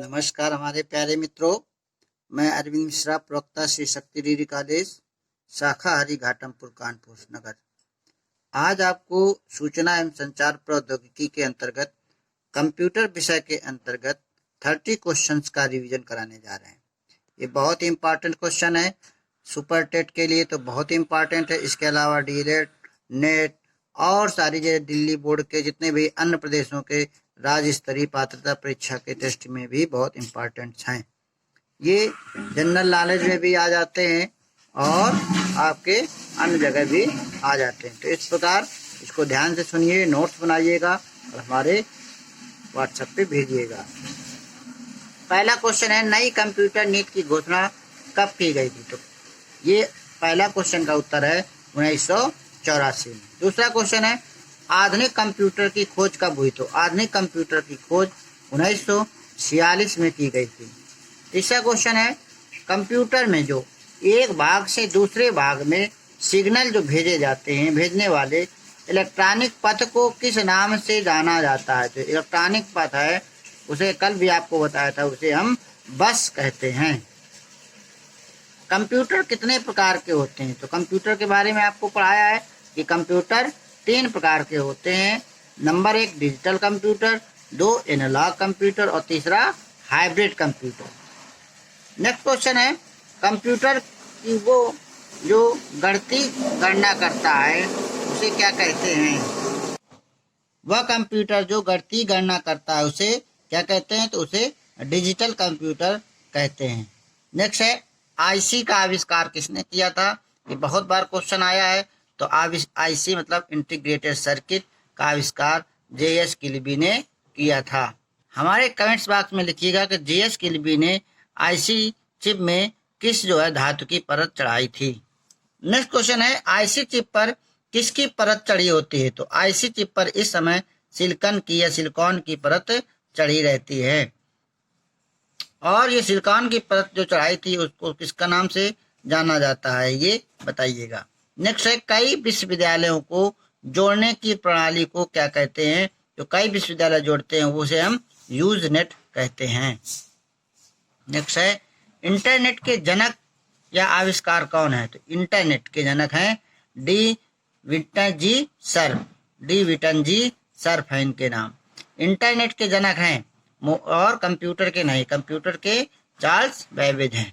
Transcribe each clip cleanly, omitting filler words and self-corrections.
नमस्कार हमारे प्यारे मित्रों, मैं अरविंद मिश्रा, प्रवक्ता श्री शक्ति डिग्री कॉलेज, शाखा हरि घाटमपुर, कानपुर नगर। आज आपको सूचना एवं संचार प्रौद्योगिकी के अंतर्गत कंप्यूटर विषय के अंतर्गत 30 क्वेश्चंस का रिवीजन कराने जा रहे हैं। ये बहुत ही इम्पोर्टेंट क्वेश्चन है, सुपर टेट के लिए तो बहुत ही इम्पोर्टेंट है। इसके अलावा डीएलएड, नेट और सारी जो दिल्ली बोर्ड के जितने भी अन्य प्रदेशों के राज्य स्तरीय पात्रता परीक्षा के टेस्ट में भी बहुत इम्पोर्टेंट हैं। ये जनरल नॉलेज में भी आ जाते हैं और आपके अन्य जगह भी आ जाते हैं। तो इस प्रकार इसको ध्यान से सुनिए, नोट्स बनाइएगा और हमारे व्हाट्सएप पे भेजिएगा। पहला क्वेश्चन है, नई कंप्यूटर नीति की घोषणा कब की गई थी? तो ये पहला क्वेश्चन का उत्तर है 1984 में। दूसरा क्वेश्चन है, आधुनिक कंप्यूटर की खोज कब हुई? तो आधुनिक कंप्यूटर की खोज 1946 में की गई थी। तीसरा क्वेश्चन है, कंप्यूटर में जो एक भाग से दूसरे भाग में सिग्नल जो भेजे जाते हैं, भेजने वाले इलेक्ट्रॉनिक पथ को किस नाम से जाना जाता है? तो इलेक्ट्रॉनिक पथ है, उसे कल भी आपको बताया था, उसे हम बस कहते हैं। कंप्यूटर कितने प्रकार के होते हैं? तो कंप्यूटर के बारे में आपको पढ़ाया है कि कंप्यूटर 3 प्रकार के होते हैं। Number 1 digital computer, 2 analog computer और तीसरा हाइब्रिड कंप्यूटर। नेक्स्ट क्वेश्चन है, कंप्यूटर की वो जो गणितीय गणना करता है उसे क्या कहते हैं? वह कंप्यूटर जो गणितीय गणना करता है उसे क्या कहते हैं? तो उसे डिजिटल कंप्यूटर कहते हैं। नेक्स्ट है, आईसी का आविष्कार किसने किया था? ये बहुत बार क्वेश्चन आया है। तो आईसी मतलब इंटीग्रेटेड सर्किट का आविष्कार जेएस किल्बी ने किया था। हमारे कमेंट्स बॉक्स में लिखिएगा कि जेएस किल्बी ने आईसी चिप में किस जो है धातु की परत चढ़ाई थी। नेक्स्ट क्वेश्चन है, आईसी चिप पर किसकी परत चढ़ी होती है? तो आईसी चिप पर इस समय सिलिकॉन की या सिलिकॉन की परत चढ़ी रहती है। और ये सिलिकॉन की परत जो चढ़ाई थी उसको किसका नाम से जाना जाता है, ये बताइएगा। नेक्स्ट है, कई विश्वविद्यालयों को जोड़ने की प्रणाली को क्या कहते हैं? जो कई विश्वविद्यालय जोड़ते हैं उसे हम यूज नेट कहते हैं। नेक्स्ट है, इंटरनेट के जनक या आविष्कार कौन है? तो इंटरनेट के जनक हैं डी विटन जी सर्फ है इनके नाम। इंटरनेट के जनक हैं और कंप्यूटर के नहीं, कंप्यूटर के चार्ल्स बेबेज हैं।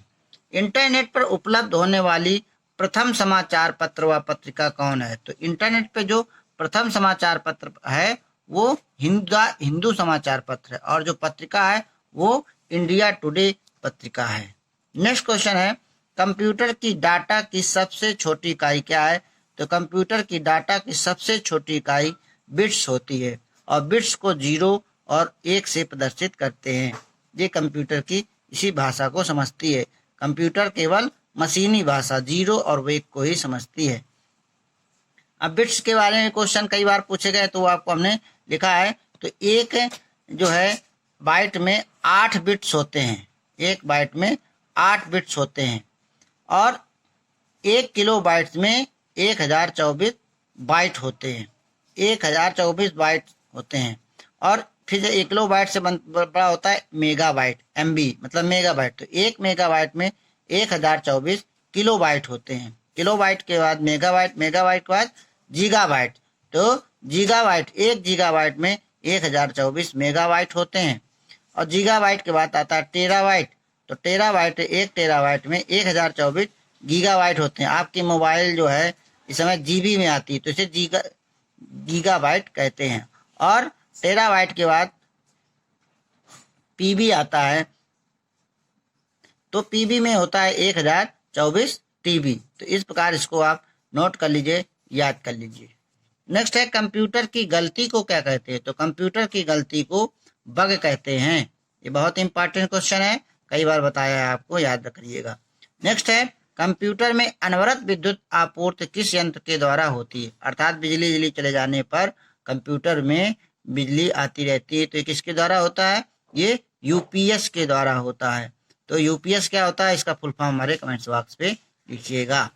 इंटरनेट पर उपलब्ध होने वाली प्रथम समाचार पत्र व पत्रिका कौन है? तो इंटरनेट पे जो प्रथम समाचार पत्र है वो हिंदू समाचार पत्र है और जो पत्रिका है वो इंडिया टुडे पत्रिका है। नेक्स्ट क्वेश्चन है, कंप्यूटर की डाटा की सबसे छोटी इकाई क्या है? तो कंप्यूटर की डाटा की सबसे छोटी इकाई बिट्स होती है और बिट्स को 0 और 1 से प्रदर्शित करते हैं। ये कंप्यूटर की इसी भाषा को समझती है। कंप्यूटर केवल मशीनी भाषा 0 और 1 को ही समझती है। अब बिट्स के बारे में क्वेश्चन कई बार पूछे गए तो आपको हमने लिखा है। तो एक जो है बाइट में 8 बिट्स होते हैं, एक बाइट में 8 बिट्स होते हैं और 1 किलो बाइट्स में 1024 बाइट होते हैं, 1024 बाइट होते हैं। और फिर 1 किलो बाइट से बड़ा होता है मेगाबाइट, एमबी मतलब मेगाबाइट। तो 1 मेगाबाइट में 1024 किलो बाइट होते हैं। किलो बाइट के बाद मेगाबाइट, मेगाबाइट के बाद गीगाबाइट। तो गीगाबाइट, 1 गीगाबाइट में 1024 मेगाबाइट होते हैं। और गीगाबाइट के बाद आता है टेराबाइट। तो टेराबाइट, 1 टेराबाइट में 1024 गीगाबाइट होते हैं। आपकी मोबाइल जो है इस समय जीबी में आती है तो इसे गीगाबाइट कहते हैं। और टेराबाइट के बाद पीबी आता है, तो पीबी में होता है 1024 टीबी। तो इस प्रकार इसको आप नोट कर लीजिए, याद कर लीजिए। नेक्स्ट है, कंप्यूटर की गलती को क्या कहते हैं? तो कंप्यूटर की गलती को बग कहते हैं। ये बहुत इंपॉर्टेंट क्वेश्चन है, कई बार बताया है आपको, याद रखिएगा। नेक्स्ट है, कंप्यूटर में अनवरत विद्युत आपूर्ति किस यंत्र के द्वारा होती है? अर्थात बिजली चले जाने पर कंप्यूटर में बिजली आती रहती है, तो ये किसके द्वारा होता है? ये यूपीएस के द्वारा होता है। तो यूपीएस क्या होता है, इसका फुल फॉर्म हमारे कमेंट्स बॉक्स पे लिखिएगा।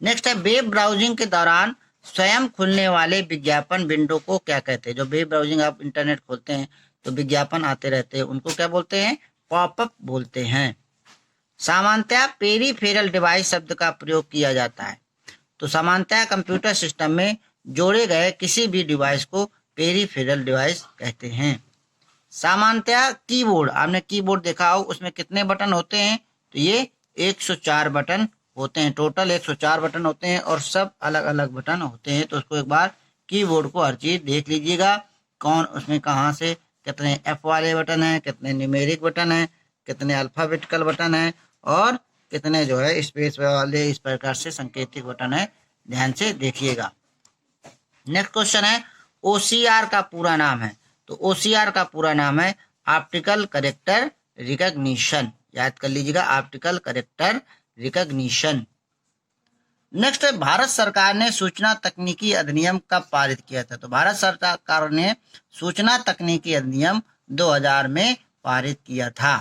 नेक्स्ट है, वेब ब्राउजिंग के दौरान स्वयं खुलने वाले विज्ञापन विंडो को क्या कहते हैं? जो वेब ब्राउजिंग आप इंटरनेट खोलते हैं तो विज्ञापन आते रहते हैं, उनको क्या बोलते हैं? पॉपअप बोलते हैं। सामान्यतः पेरीफेरल डिवाइस शब्द का प्रयोग किया जाता है। तो सामान्यतः कंप्यूटर सिस्टम में जोड़े गए किसी भी डिवाइस को पेरीफेरल डिवाइस कहते हैं। सामान्यतः कीबोर्ड, आपने कीबोर्ड देखा हो, उसमें कितने बटन होते हैं? तो ये 104 बटन होते हैं, टोटल 104 बटन होते हैं और सब अलग अलग बटन होते हैं। तो उसको एक बार कीबोर्ड को हर चीज देख लीजिएगा, कौन उसमें कहाँ से कितने एफ वाले बटन हैं, कितने न्यूमेरिक बटन हैं, कितने अल्फाबेटिकल बटन हैं और कितने जो है स्पेस वाले इस प्रकार से संकेतिक बटन है। ध्यान से देखिएगा। नेक्स्ट क्वेश्चन है ओसीआर का पूरा नाम है। तो ओसीआर का पूरा नाम है ऑप्टिकल कैरेक्टर रिकॉग्निशन। याद कर लीजिएगा, ऑप्टिकल कैरेक्टर रिकॉग्निशन। नेक्स्ट है भारत सरकार ने सूचना तकनीकी अधिनियम कब पारित किया था? तो भारत सरकार ने सूचना तकनीकी अधिनियम 2000 में पारित किया था।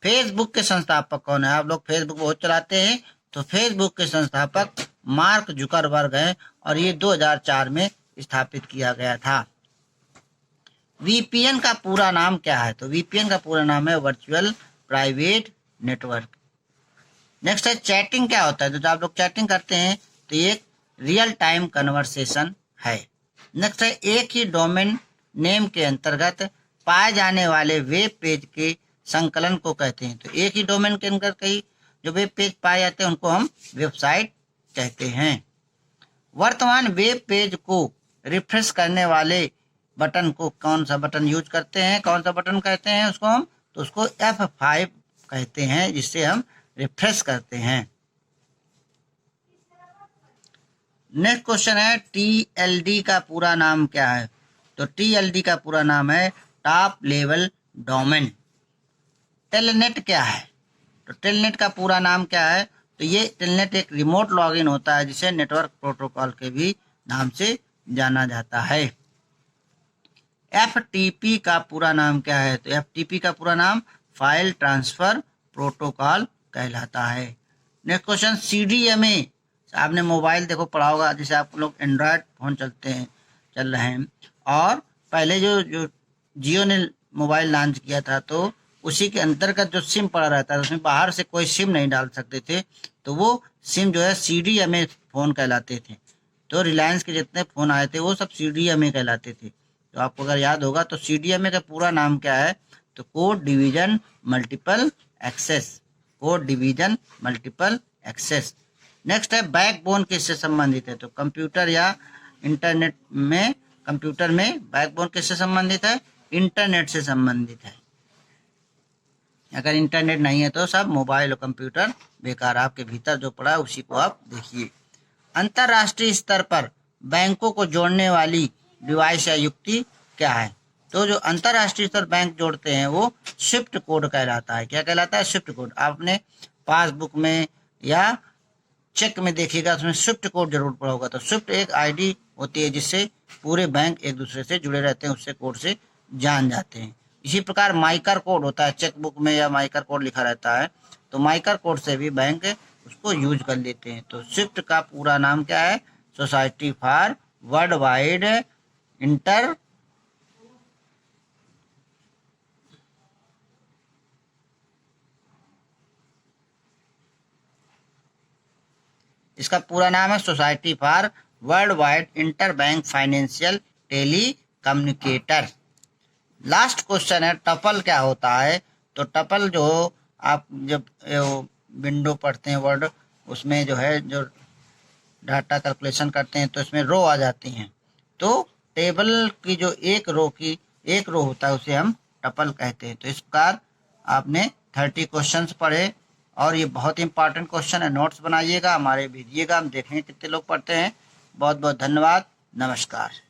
फेसबुक के संस्थापक कौन है? आप लोग फेसबुक बहुत चलाते हैं, तो फेसबुक के संस्थापक मार्क जुकरबर्ग हैं और ये 2004 में स्थापित किया गया था। वीपीएन का पूरा नाम क्या है? तो वीपीएन का पूरा नाम है वर्चुअल प्राइवेट नेटवर्क। नेक्स्ट है चैटिंग क्या होता है? तो जब आप लोग चैटिंग करते हैं तो ये रियल टाइम कन्वर्सेशन है। नेक्स्ट है एक ही डोमेन नेम के अंतर्गत पाए जाने वाले वेब पेज के संकलन को कहते हैं। तो एक ही डोमेन के अंदर कई जो वेब पेज पाए जाते हैं उनको हम वेबसाइट कहते हैं। वर्तमान वेब पेज को रिफ्रेश करने वाले बटन को कौन सा बटन यूज करते हैं? कौन सा बटन कहते हैं उसको हम? तो उसको F5 कहते हैं, जिससे हम रिफ्रेश करते हैं। नेक्स्ट क्वेश्चन है TLD का पूरा नाम क्या है? तो TLD का पूरा नाम है टॉप लेवल डोमेन। टेलनेट क्या है? तो टेलनेट का पूरा नाम क्या है? तो ये टेलनेट एक रिमोट लॉगिन होता है जिसे नेटवर्क प्रोटोकॉल के भी नाम से जाना जाता है। FTP का पूरा नाम क्या है? तो FTP का पूरा नाम फाइल ट्रांसफर प्रोटोकॉल कहलाता है। Next question CDMA। आपने मोबाइल देखो पढ़ा होगा, जैसे आप लोग एंड्रॉयड फोन चल रहे हैं और पहले जो जियो ने मोबाइल लॉन्च किया था तो उसी के अंतर्गत जो सिम पड़ा रहता है उसमें बाहर से कोई सिम नहीं डाल सकते थे, तो वो सिम जो है CDMA फोन कहलाते थे। तो रिलायंस के जितने फोन आए थे वो सब CDMA कहलाते थे। तो आपको अगर याद होगा तो CDMA का पूरा नाम क्या है? तो code division multiple access. Code division multiple access. Next है बैकबोन किससे संबंधित है? तो कंप्यूटर या इंटरनेट में, कंप्यूटर में बैकबोन किससे संबंधित है? इंटरनेट से संबंधित है। अगर इंटरनेट नहीं है तो सब मोबाइल और कंप्यूटर बेकार। आपके भीतर जो पड़ा है उसी को आप देखिए। अंतरराष्ट्रीय स्तर पर बैंकों को जोड़ने वाली डिवाइस या युक्ति क्या है? तो जो अंतरराष्ट्रीय स्तर बैंक जोड़ते हैं वो स्विफ्ट कोड कहलाता है। क्या कहलाता है? Swift code. आपने पासबुक में या चेक में देखिएगा उसमें स्विफ्ट कोड जरूर पड़ा होगा। तो स्विफ्ट एक आईडी होती है जिससे पूरे बैंक एक दूसरे से जुड़े रहते हैं, उससे कोड से जान जाते हैं। इसी प्रकार माइकर कोड होता है, चेक बुक में या माइकर कोड लिखा रहता है, तो माइकर कोड से भी बैंक उसको यूज कर लेते हैं। तो स्विफ्ट का पूरा नाम क्या है? Society for world wide inter इसका पूरा नाम है society for world wide interbank financial telecommunicator. Last question है टपल क्या होता है? तो टपल जो आप जब विंडो पढ़ते हैं वर्ड, उसमें जो है जो डाटा कैलकुलेशन करते हैं तो इसमें रो आ जाती हैं। तो टेबल की जो एक रो होता है उसे हम टपल कहते हैं। तो इस प्रकार आपने 30 क्वेश्चंस पढ़े और ये बहुत इंपॉर्टेंट क्वेश्चन है। नोट्स बनाइएगा, हमारे भेजिएगा, हम देखेंगे कितने लोग पढ़ते हैं। बहुत बहुत धन्यवाद। नमस्कार।